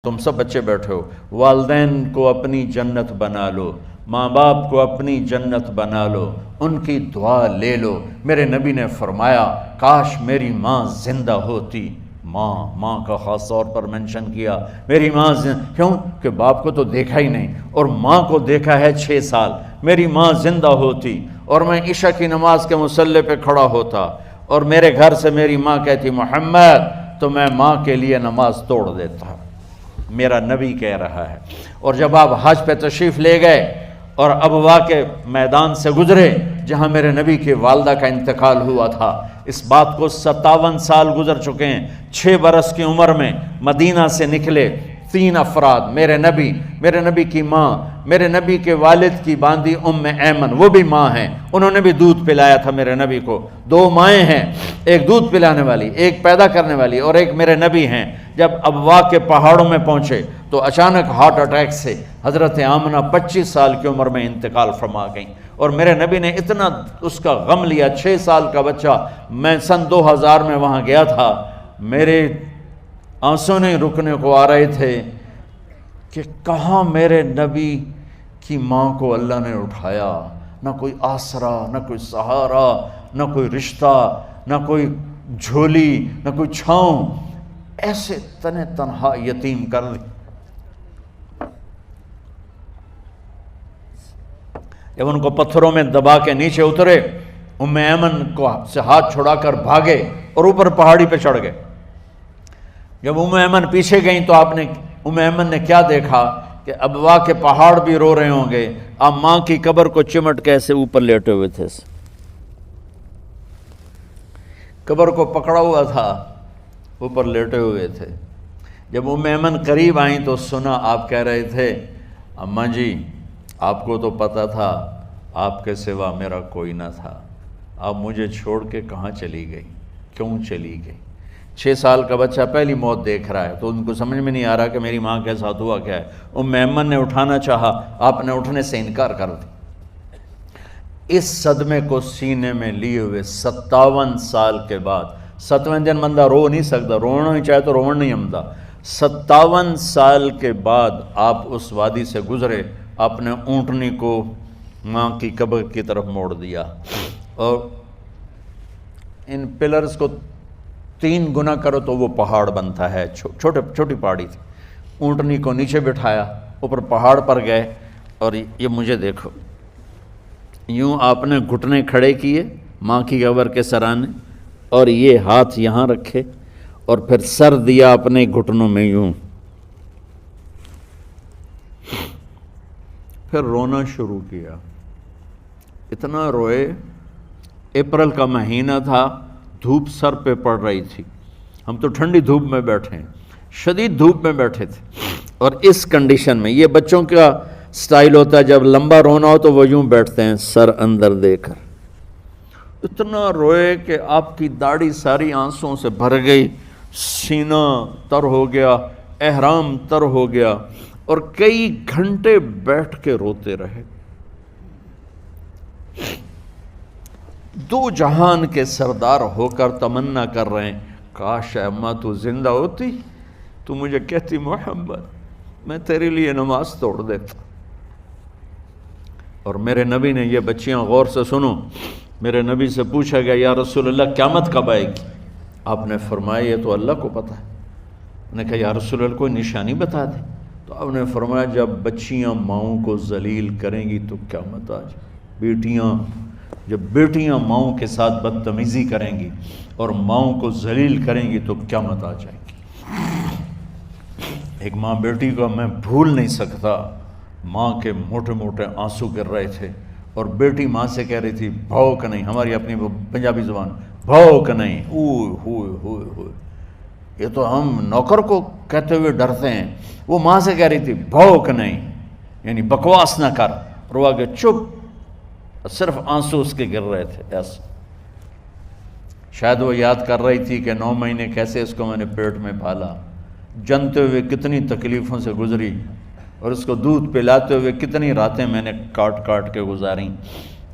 تم سب بچے بیٹھے ہو، والدین کو اپنی جنت بنا لو، ماں باپ کو اپنی جنت بنا لو، ان کی دعا لے لو۔ میرے نبی نے فرمایا کاش میری ماں زندہ ہوتی۔ ماں کا خاص طور پر منشن کیا، میری ماں کیوں کہ باپ کو تو دیکھا ہی نہیں، اور ماں کو دیکھا ہے 6 سال۔ میری ماں زندہ ہوتی اور میں عشاء کی نماز کے مصلی پہ کھڑا ہوتا اور میرے گھر سے میری ماں کہتی محمد، تو میں ماں کے لیے نماز توڑ دیتا۔ میرا نبی کہہ رہا ہے۔ اور جب آپ حج پہ تشریف لے گئے اور ابوا کے میدان سے گزرے جہاں میرے نبی کی والدہ کا انتقال ہوا تھا، اس بات کو 57 سال گزر چکے ہیں۔ 6 برس کی عمر میں مدینہ سے نکلے 3 افراد، میرے نبی کی ماں، میرے نبی کے والد کی باندی ایمن، وہ بھی ماں ہیں، انہوں نے بھی دودھ پلایا تھا میرے نبی کو۔ 2 مائیں ہیں، ایک دودھ پلانے والی، ایک پیدا کرنے والی، اور ایک میرے نبی ہیں۔ جب ابوا کے پہاڑوں میں پہنچے تو اچانک ہارٹ اٹیک سے حضرت آمنہ 25 سال کی عمر میں انتقال فرما گئیں، اور میرے نبی نے اتنا اس کا غم لیا۔ 6 سال کا بچہ، میں سن 2000 میں وہاں گیا تھا، میرے آنسو نہیں رکنے کو آ رہے تھے کہ کہاں میرے نبی کی ماں کو اللہ نے اٹھایا، نہ کوئی آسرا، نہ کوئی سہارا، نہ کوئی رشتہ، نہ کوئی جھولی، نہ کوئی چھاؤں، ایسے تنہا یتیم کر دی۔ جب ان کو پتھروں میں دبا کے نیچے اترے، ایمن کو سے ہاتھ چھڑا کر بھاگے اور اوپر پہاڑی پہ چڑھ گئے۔ جب ایمن پیچھے گئیں تو ایمن نے کیا دیکھا کہ ابوا کے پہاڑ بھی رو رہے ہوں گے، آپ ماں کی قبر کو چمٹ کے ایسے اوپر لیٹے ہوئے تھے، قبر کو پکڑا ہوا تھا، اوپر لیٹے ہوئے تھے۔ جب ایمن قریب آئیں تو سنا آپ کہہ رہے تھے اماں جی، آپ کو تو پتہ تھا آپ کے سوا میرا کوئی نہ تھا، آپ مجھے چھوڑ کے کہاں چلی گئی، کیوں چلی گئی؟ 6 سال کا بچہ پہلی موت دیکھ رہا ہے تو ان کو سمجھ میں نہیں آ رہا کہ میری ماں کے ساتھ ہوا کیا ہے۔ ایمن نے اٹھانا چاہا، آپ نے اٹھنے سے انکار کر دی۔ اس صدمے کو سینے میں لیے ہوئے 57 سال کے بعد، 7ویں دن بندہ رو نہیں سکتا، رونا ہی چاہے تو رونا نہیں آمدا، 57 سال کے بعد آپ اس وادی سے گزرے، آپ نے اونٹنی کو ماں کی قبر کی طرف موڑ دیا، اور ان پلرز کو 3 گنا کرو تو وہ پہاڑ بنتا ہے، چھوٹی پہاڑی تھی۔ اونٹنی کو نیچے بٹھایا، اوپر پہاڑ پر گئے، اور یہ مجھے دیکھو، یوں آپ نے گھٹنے کھڑے کیے ماں کی قبر کے سرانے، اور یہ ہاتھ یہاں رکھے، اور پھر سر دیا اپنے گھٹنوں میں یوں، پھر رونا شروع کیا۔ اتنا روئے، اپریل کا مہینہ تھا، دھوپ سر پہ پڑ رہی تھی، ہم تو ٹھنڈی دھوپ میں بیٹھے ہیں، شدید دھوپ میں بیٹھے تھے، اور اس کنڈیشن میں یہ بچوں کا سٹائل ہوتا ہے، جب لمبا رونا ہو تو وہ یوں بیٹھتے ہیں سر اندر دے کر۔ اتنا روئے کہ آپ کی داڑھی ساری آنسوؤں سے بھر گئی، سینہ تر ہو گیا، احرام تر ہو گیا، اور کئی گھنٹے بیٹھ کے روتے رہے۔ 2 جہان کے سردار ہو کر تمنا کر رہے ہیں کاش اماں تو زندہ ہوتی، تو مجھے کہتی محمد، میں تیرے لیے نماز توڑ دیتا۔ اور میرے نبی نے، یہ بچیاں غور سے سنو، میرے نبی سے پوچھا گیا یا رسول اللہ قیامت کب آئے گی؟ آپ نے فرمایا یہ تو اللہ کو پتہ ہے۔ نے کہا یا رسول اللہ کوئی نشانی بتا دیں؟ تو آپ نے فرمایا جب بچیاں ماؤں کو ذلیل کریں گی تو قیامت آ جائے۔ جب بیٹیاں ماؤں کے ساتھ بدتمیزی کریں گی اور ماؤں کو ذلیل کریں گی تو قیامت آ جائے گی۔ ایک ماں بیٹی کو میں بھول نہیں سکتا، ماں کے موٹے موٹے آنسو گر رہے تھے، اور بیٹی ماں سے کہہ رہی تھی بھوک نہیں، ہماری اپنی پنجابی زبان، بھوک نہیں، اوئے ہوئے ہوئے ہوئے، یہ تو ہم نوکر کو کہتے ہوئے ڈرتے ہیں، وہ ماں سے کہہ رہی تھی بھوک نہیں، یعنی بکواس نہ کر، روا کے چپ، صرف آنسو اس کے گر رہے تھے ایسا۔ شاید وہ یاد کر رہی تھی کہ 9 مہینے کیسے اس کو میں نے پیٹ میں پالا، جنتے ہوئے کتنی تکلیفوں سے گزری، اور اس کو دودھ پلاتے ہوئے کتنی راتیں میں نے کاٹ کاٹ کے گزاریں،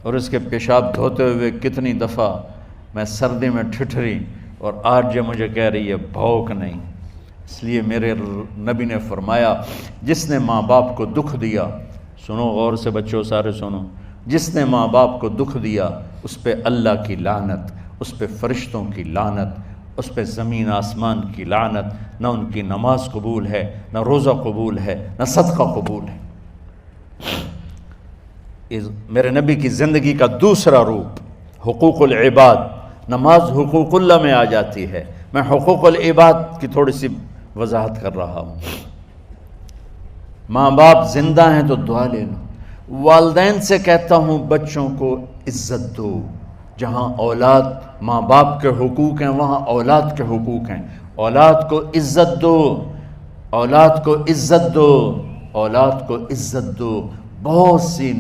اور اس کے پیشاب دھوتے ہوئے کتنی دفعہ میں سردی میں ٹھٹھری، اور آج یہ مجھے کہہ رہی ہے بھوک نہیں۔ اس لیے میرے نبی نے فرمایا جس نے ماں باپ کو دکھ دیا، سنو غور سے بچوں سارے سنو، جس نے ماں باپ کو دکھ دیا اس پہ اللہ کی لعنت، اس پہ فرشتوں کی لعنت، اس پہ زمین آسمان کی لعنت، نہ ان کی نماز قبول ہے، نہ روزہ قبول ہے، نہ صدقہ قبول ہے۔ میرے نبی کی زندگی کا دوسرا روپ حقوق العباد، نماز حقوق اللہ میں آ جاتی ہے، میں حقوق العباد کی تھوڑی سی وضاحت کر رہا ہوں۔ ماں باپ زندہ ہیں تو دعا لے لو۔ والدین سے کہتا ہوں بچوں کو عزت دو، جہاں اولاد ماں باپ کے حقوق ہیں وہاں اولاد کے حقوق ہیں، اولاد کو عزت دو، اولاد کو عزت دو، اولاد کو عزت دو۔ بہت سی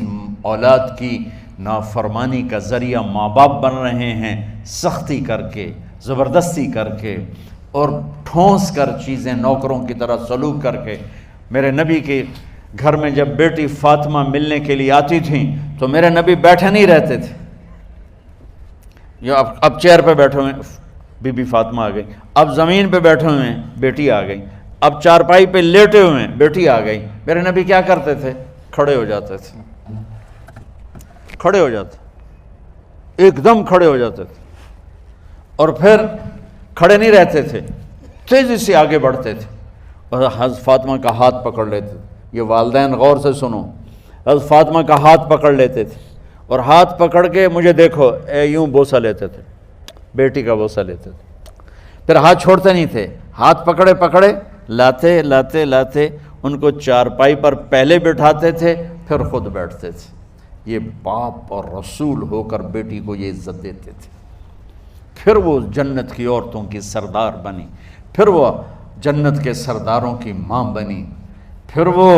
اولاد کی نافرمانی کا ذریعہ ماں باپ بن رہے ہیں، سختی کر کے، زبردستی کر کے اور ٹھونس کر چیزیں نوکروں کی طرح سلوک کر کے۔ میرے نبی کے گھر میں جب بیٹی فاطمہ ملنے کے لیے آتی تھیں تو میرے نبی بیٹھے نہیں رہتے تھے، یا اب چیئر پہ بیٹھے ہوئے بی بی فاطمہ آ گئی، اب زمین پہ بیٹھے ہوئے ہیں بیٹی آ گئی، اب چارپائی پہ لیٹے ہوئے ہیں بیٹی آ گئی۔ میرے نبی کیا کرتے تھے؟ کھڑے ہو جاتے تھے، کھڑے ہو جاتے، ایک دم کھڑے ہو جاتے تھے، اور پھر کھڑے نہیں رہتے تھے، تیزی سے آگے بڑھتے تھے اور حضرت فاطمہ کا ہاتھ پکڑ لیتے تھے۔ یہ والدین غور سے سنو، حضرت فاطمہ کا ہاتھ پکڑ لیتے تھے اور ہاتھ پکڑ کے مجھے دیکھو یوں بوسہ لیتے تھے، بیٹی کا بوسہ لیتے تھے، پھر ہاتھ چھوڑتے نہیں تھے، ہاتھ پکڑے پکڑے لاتے لاتے لاتے ان کو چارپائی پر پہلے بٹھاتے تھے پھر خود بیٹھتے تھے۔ یہ باپ اور رسول ہو کر بیٹی کو یہ عزت دیتے تھے۔ پھر وہ جنت کی عورتوں کی سردار بنی، پھر وہ جنت کے سرداروں کی ماں بنی، پھر وہ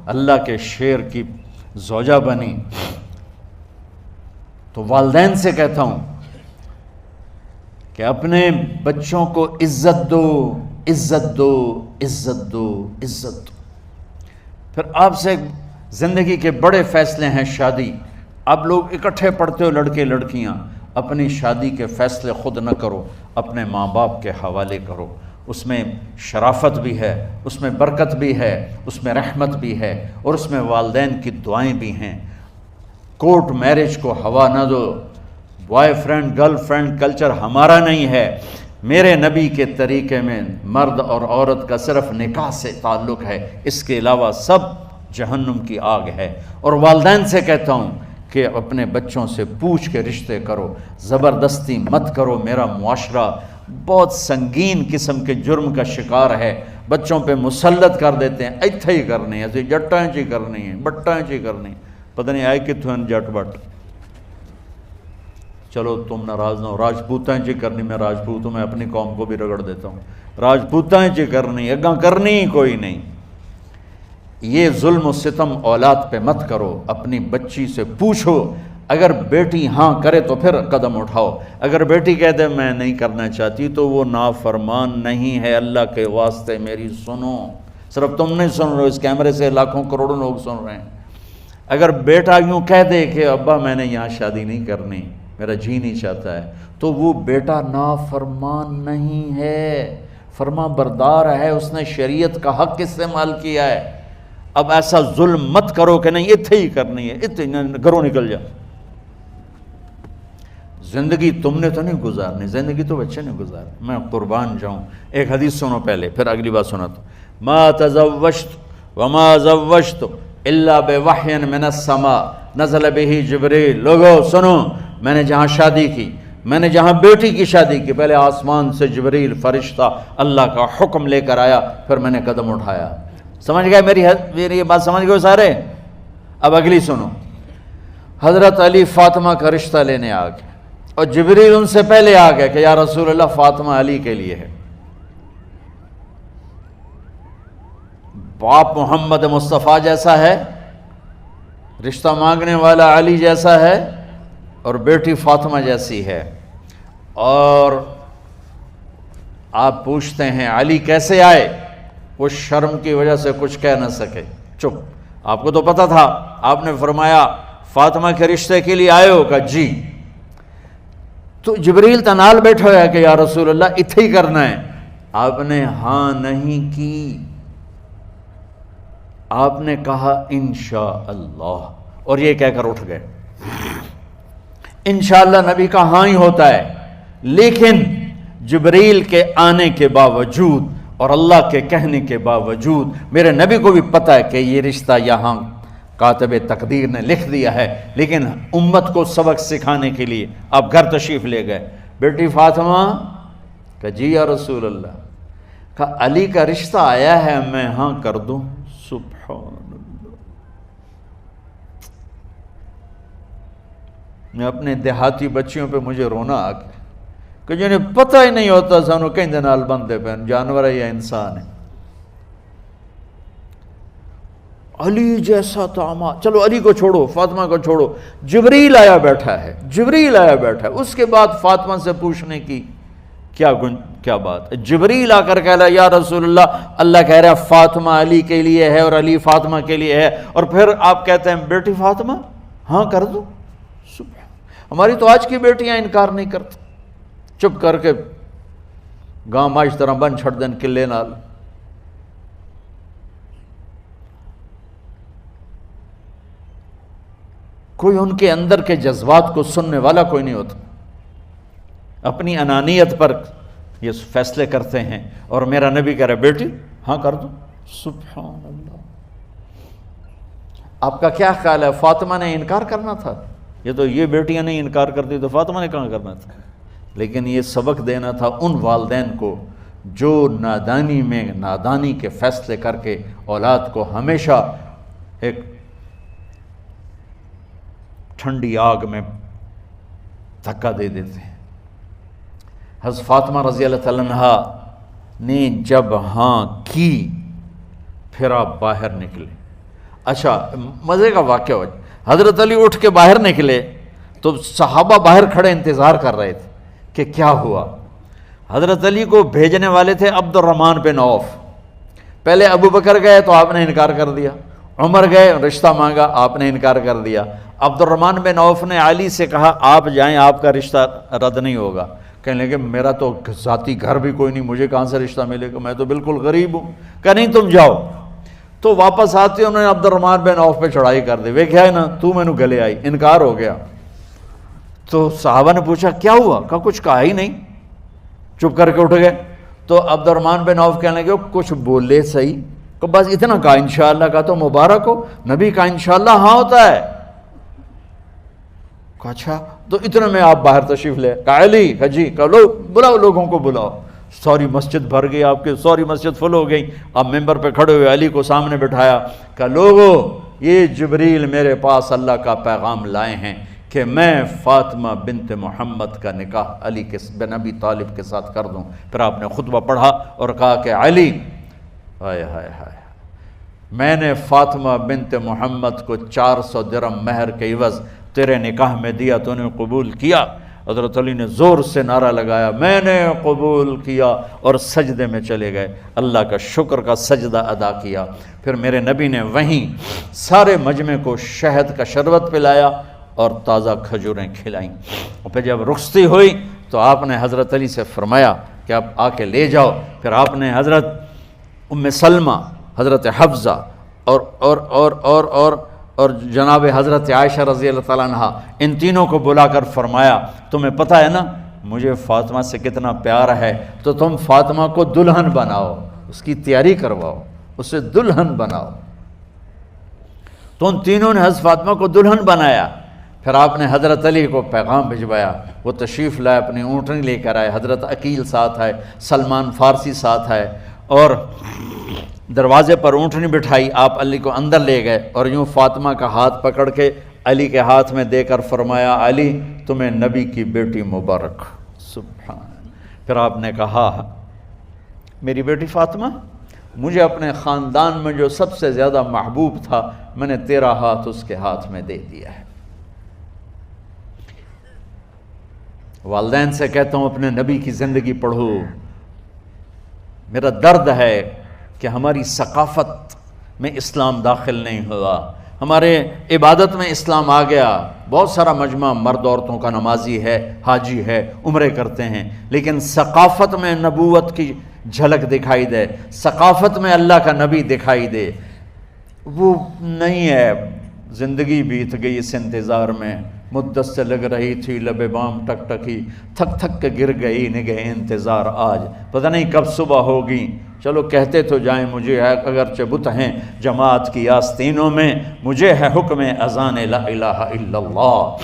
اللہ کے شیر کی زوجہ بنی۔ تو والدین سے کہتا ہوں کہ اپنے بچوں کو عزت دو، عزت دو، عزت دو، عزت دو۔ پھر آپ سے زندگی کے بڑے فیصلے ہیں شادی۔ اب لوگ اکٹھے پڑھتے ہو لڑکے لڑکیاں، اپنی شادی کے فیصلے خود نہ کرو، اپنے ماں باپ کے حوالے کرو۔ اس میں شرافت بھی ہے، اس میں برکت بھی ہے، اس میں رحمت بھی ہے، اور اس میں والدین کی دعائیں بھی ہیں۔ کورٹ میرج کو ہوا نہ دو، boyfriend girlfriend culture ہمارا نہیں ہے۔ میرے نبی کے طریقے میں مرد اور عورت کا صرف نکاح سے تعلق ہے، اس کے علاوہ سب جہنم کی آگ ہے۔ اور والدین سے کہتا ہوں کہ اپنے بچوں سے پوچھ کے رشتے کرو، زبردستی مت کرو۔ میرا معاشرہ بہت سنگین قسم کے جرم کا شکار ہے، بچوں پہ مسلط کر دیتے ہیں، ایتھے ہی کرنی ہے، ایسے جٹائیں چی کرنی ہے، بٹائیں چی کرنی ہے، پتہ نہیں آئے کتوں ہیں جٹ بٹ۔ چلو تم ناراض نہ ہو، راجپوتائیں چی کرنی، میں راجپوت ہوں، میں اپنی قوم کو بھی رگڑ دیتا ہوں، راجپوتائیں چی کرنی، اگاں کرنی ہی کوئی نہیں۔ یہ ظلم و ستم اولاد پہ مت کرو، اپنی بچی سے پوچھو، اگر بیٹی ہاں کرے تو پھر قدم اٹھاؤ، اگر بیٹی کہہ دے میں نہیں کرنا چاہتی تو وہ نافرمان نہیں ہے۔ اللہ کے واسطے میری سنو، صرف تم نہیں سن رہے ہو، اس کیمرے سے لاکھوں کروڑوں لوگ سن رہے ہیں۔ اگر بیٹا یوں کہہ دے کہ ابا میں نے یہاں شادی نہیں کرنی، میرا جی نہیں چاہتا ہے، تو وہ بیٹا نافرمان نہیں ہے، فرما بردار ہے، اس نے شریعت کا حق استعمال کیا ہے۔ اب ایسا ظلم مت کرو کہ نہیں اتھے ہی کرنی ہے، اتھے گھروں نکل جا۔ زندگی تم نے تو نہیں گزارنی، زندگی تو بچے نے گزارنی، میں قربان جاؤں۔ ایک حدیث سنو پہلے، پھر اگلی بات سناتا ہوں۔ ما تزوجت وما زوجت الا بوحی من السماء نزل به جبریل۔ لوگو سنو، میں نے جہاں شادی کی، میں نے جہاں بیٹی کی شادی کی، پہلے آسمان سے جبریل فرشتہ اللہ کا حکم لے کر آیا، پھر میں نے قدم اٹھایا۔ سمجھ گئے میری یہ بات؟ سمجھ گئے سارے؟ اب اگلی سنو۔ حضرت علی فاطمہ کا رشتہ لینے آ گئے اور جبریل ان سے پہلے آ گئے کہ یا رسول اللہ فاطمہ علی کے لیے ہے۔ باپ محمد مصطفیٰ جیسا ہے، رشتہ مانگنے والا علی جیسا ہے، اور بیٹی فاطمہ جیسی ہے۔ اور آپ پوچھتے ہیں علی کیسے آئے؟ وہ شرم کی وجہ سے کچھ کہہ نہ سکے، چپ۔ آپ کو تو پتہ تھا، آپ نے فرمایا فاطمہ کے رشتے کے لیے آئے ہو؟ کہا جی۔ تو جبریل تنال بیٹھا ہوا ہے کہ یا رسول اللہ اتھے ہی کرنا ہے، آپ نے ہاں نہیں کی، آپ نے کہا انشاءاللہ، اور یہ کہہ کر اٹھ گئے۔ انشاءاللہ نبی کا ہاں ہی ہوتا ہے، لیکن جبریل کے آنے کے باوجود اور اللہ کے کہنے کے باوجود میرے نبی کو بھی پتہ ہے کہ یہ رشتہ یہاں کاتب تقدیر نے لکھ دیا ہے، لیکن امت کو سبق سکھانے کے لیے آپ گھر تشریف لے گئے۔ بیٹی فاطمہ کہ جی یا رسول اللہ، کہا علی کا رشتہ آیا ہے، میں ہاں کر دوں؟ سبحان اللہ۔ میں اپنے دیہاتی بچیوں پہ مجھے رونا آ گیا کہ جنہیں پتہ ہی نہیں ہوتا سانو کہیں نال بندے پہ جانور ہے یا انسان ہے۔ علی جیسا داماد، چلو علی کو چھوڑو، فاطمہ کو چھوڑو، جبریل آیا بیٹھا ہے، جبریل آیا بیٹھا ہے۔ اس کے بعد فاطمہ سے پوچھنے کی کیا بات؟ جبریل آ کر کہہ رہا یا رسول اللہ، اللہ کہہ رہا ہے فاطمہ علی کے لیے ہے اور علی فاطمہ کے لیے ہے، اور پھر آپ کہتے ہیں بیٹی فاطمہ ہاں کر دو۔ ہماری تو آج کی بیٹیاں انکار نہیں کرتی، چپ کر کے گاں ماش طرح بن چھڑ دن کلے نال۔ کوئی ان کے اندر کے جذبات کو سننے والا کوئی نہیں ہوتا، اپنی انانیت پر یہ فیصلے کرتے ہیں، اور میرا نبی کہہ رہا ہے بیٹی ہاں کر دو۔ سبحان اللہ۔ آپ کا کیا خیال ہے فاطمہ نے انکار کرنا تھا؟ یہ تو یہ بیٹیاں نہیں انکار کرتی تو فاطمہ نے کہاں کرنا تھا؟ لیکن یہ سبق دینا تھا ان والدین کو جو نادانی میں نادانی کے فیصلے کر کے اولاد کو ہمیشہ ایک ٹھنڈی آگ میں دھکا دے دیتے ہیں۔ حضرت فاطمہ رضی اللہ تعالیٰ عنہا نے جب ہاں کی پھر آپ باہر نکلے۔ اچھا مزے کا واقعہ ہو، حضرت علی اٹھ کے باہر نکلے تو صحابہ باہر کھڑے انتظار کر رہے تھے کہ کیا ہوا۔ حضرت علی کو بھیجنے والے تھے عبد الرحمن بن عوف، پہلے ابو بکر گئے تو آپ نے انکار کر دیا، عمر گئے رشتہ مانگا، آپ نے انکار کر دیا۔ عبد الرحمن بن عوف نے علی سے کہا آپ جائیں، آپ کا رشتہ رد نہیں ہوگا۔ کہنے لگے میرا تو ذاتی گھر بھی کوئی نہیں، مجھے کہاں سے رشتہ ملے گا، میں تو بالکل غریب ہوں۔ کہا نہیں تم جاؤ۔ تو واپس آتے انہوں نے عبد الرحمن بن عوف پہ چڑھائی کر دی، وہ کیا ہے نا تو میں نے گلے آئی، انکار ہو گیا۔ تو صحابہ نے پوچھا کیا ہوا؟ کہا کچھ کہا ہی نہیں، چپ کر کے اٹھ گئے۔ تو عبد الرحمن بن عوف کہنے لگے کچھ بولے صحیح، کہ بس اتنا کہا انشاءاللہ، کہا تو مبارک ہو، نبی کا انشاءاللہ ہاں ہوتا ہے۔ کہا اچھا، تو اتنے میں آپ باہر تشریف لے۔ کہا علی، کہا جی، کہا لو بلاؤ، لوگوں کو بلاؤ۔ ساری مسجد بھر گئی، آپ کے ساری مسجد فل ہو گئی۔ آپ ممبر پہ کھڑے ہوئے علی کو سامنے بٹھایا، کہا لوگو یہ جبریل میرے پاس اللہ کا پیغام لائے ہیں کہ میں فاطمہ بنت محمد کا نکاح علی کے بن ابی طالب کے ساتھ کر دوں۔ پھر آپ نے خطبہ پڑھا اور کہا کہ علی، ہائے ہائے ہائے، میں نے فاطمہ بنت محمد کو 400 درہم مہر کے عوض تیرے نکاح میں دیا، تو نے قبول کیا؟ حضرت علی نے زور سے نعرہ لگایا میں نے قبول کیا، اور سجدے میں چلے گئے، اللہ کا شکر کا سجدہ ادا کیا۔ پھر میرے نبی نے وہیں سارے مجمع کو شہد کا شربت پلایا اور تازہ کھجوریں کھلائیں، اور پھر جب رخصتی ہوئی تو آپ نے حضرت علی سے فرمایا کہ آپ آ کے لے جاؤ۔ پھر آپ نے حضرت ام سلمہ، حضرت حفصہ اور جناب حضرت عائشہ رضی اللہ تعالیٰ عنہ، ان تینوں کو بلا کر فرمایا تمہیں پتہ ہے نا مجھے فاطمہ سے کتنا پیار ہے، تو تم فاطمہ کو دلہن بناؤ، اس کی تیاری کرواؤ، اسے دلہن بناؤ۔ تو ان تینوں نے حضرت فاطمہ کو دلہن بنایا۔ پھر آپ نے حضرت علی کو پیغام بھجوایا، وہ تشریف لائے، اپنی اونٹنی لے کر آئے، حضرت عقیل ساتھ ہے، سلمان فارسی ساتھ ہے، اور دروازے پر اونٹنی بٹھائی، آپ علی کو اندر لے گئے اور یوں فاطمہ کا ہاتھ پکڑ کے علی کے ہاتھ میں دے کر فرمایا علی تمہیں نبی کی بیٹی مبارک۔ سبحان۔ پھر آپ نے کہا میری بیٹی فاطمہ، مجھے اپنے خاندان میں جو سب سے زیادہ محبوب تھا میں نے تیرا ہاتھ اس کے ہاتھ میں دے دیا ہے۔ والدین سے کہتا ہوں اپنے نبی کی زندگی پڑھو۔ میرا درد ہے کہ ہماری ثقافت میں اسلام داخل نہیں ہوا، ہمارے عبادت میں اسلام آ گیا، بہت سارا مجمع مرد عورتوں کا نمازی ہے، حاجی ہے، عمرے کرتے ہیں، لیکن ثقافت میں نبوت کی جھلک دکھائی دے، ثقافت میں اللہ کا نبی دکھائی دے، وہ نہیں ہے۔ زندگی بیت گئی اس انتظار میں، مدت سے لگ رہی تھی لب بام ٹک ٹکی، تھک تھک کے گر گئی نگہ انتظار آج، پتہ نہیں کب صبح ہوگی۔ چلو کہتے تو جائیں مجھے ہے اگرچہ بت ہیں جماعت کی آستینوں میں، مجھے ہے حکم اذان لا الہ الا اللہ۔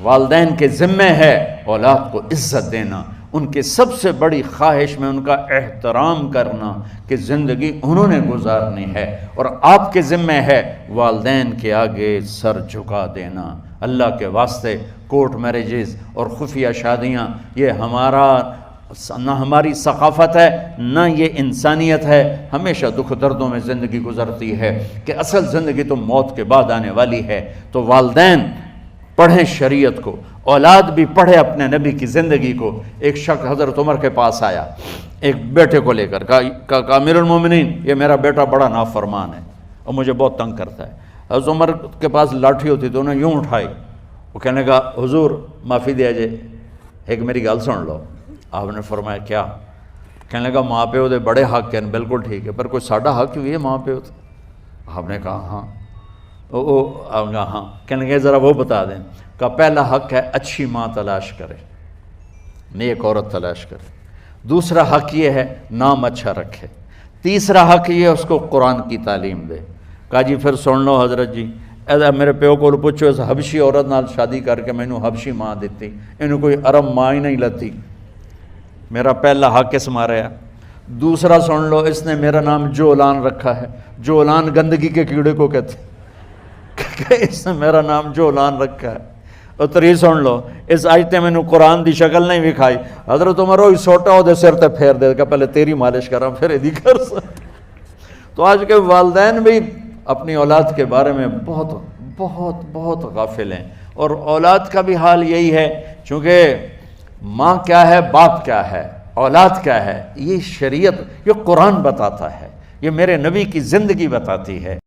والدین کے ذمہ ہے اولاد کو عزت دینا، ان کے سب سے بڑی خواہش میں ان کا احترام کرنا کہ زندگی انہوں نے گزارنی ہے، اور آپ کے ذمہ ہے والدین کے آگے سر جھکا دینا۔ اللہ کے واسطے کورٹ میرجز اور خفیہ شادیاں یہ نہ ہماری ثقافت ہے نہ یہ انسانیت ہے۔ ہمیشہ دکھ دردوں میں زندگی گزرتی ہے کہ اصل زندگی تو موت کے بعد آنے والی ہے۔ تو والدین پڑھیں شریعت کو، اولاد بھی پڑھے اپنے نبی کی زندگی کو۔ ایک شخص حضرت عمر کے پاس آیا ایک بیٹے کو لے کر، کہا امیر المومنین یہ میرا بیٹا بڑا نافرمان ہے اور مجھے بہت تنگ کرتا ہے۔ حضرت عمر کے پاس لاٹھی ہوتی تو انہوں نے یوں اٹھائی، وہ کہنے لگا حضور معافی دیا جائے، ایک میری گل سن لو۔ آپ نے فرمایا کیا؟ کہنے لگا ماں پیو دے بڑے حق ہیں، بالکل ٹھیک ہے، پر کوئی ساڈا حق بھی ہے ماں پیو تے؟ آپ نے کہا ہاں۔ آپ نے کہا ہاں۔ کہنے لگے ذرا وہ بتا دیں۔ کہا پہلا حق ہے اچھی ماں تلاش کرے، نیک عورت تلاش کرے۔ دوسرا حق یہ ہے نام اچھا رکھے۔ تیسرا حق یہ ہے اس کو قرآن کی تعلیم دے۔ کہا جی پھر سن لو حضرت جی، میرے پیو کو پوچھو اس حبشی عورت نال شادی کر کے مینوں حبشی ماں دیتی، انہوں کوئی عرب ماں ہی نہیں لتی۔ میرا پہلا حق اس مارا ہے۔ دوسرا سن لو، اس نے میرا نام جولان رکھا ہے، جولان گندگی کے کیڑے کو کہتے کہ اس نے میرا نام جولان رکھا ہے۔ اور تری سن لو، اس آج تے مینوں قرآن دی شکل نہیں وکھائی، حضرت عمر ہوئی سوٹا ہو دے سر تے پھیر دے کہ پہلے تیری مالش کراں پھر ایدی کر سکتا۔ تو آج کے والدین بھی اپنی اولاد کے بارے میں بہت بہت بہت غافل ہیں، اور اولاد کا بھی حال یہی ہے، چونکہ ماں کیا ہے، باپ کیا ہے، اولاد کیا ہے، یہ شریعت، یہ قرآن بتاتا ہے، یہ میرے نبی کی زندگی بتاتی ہے۔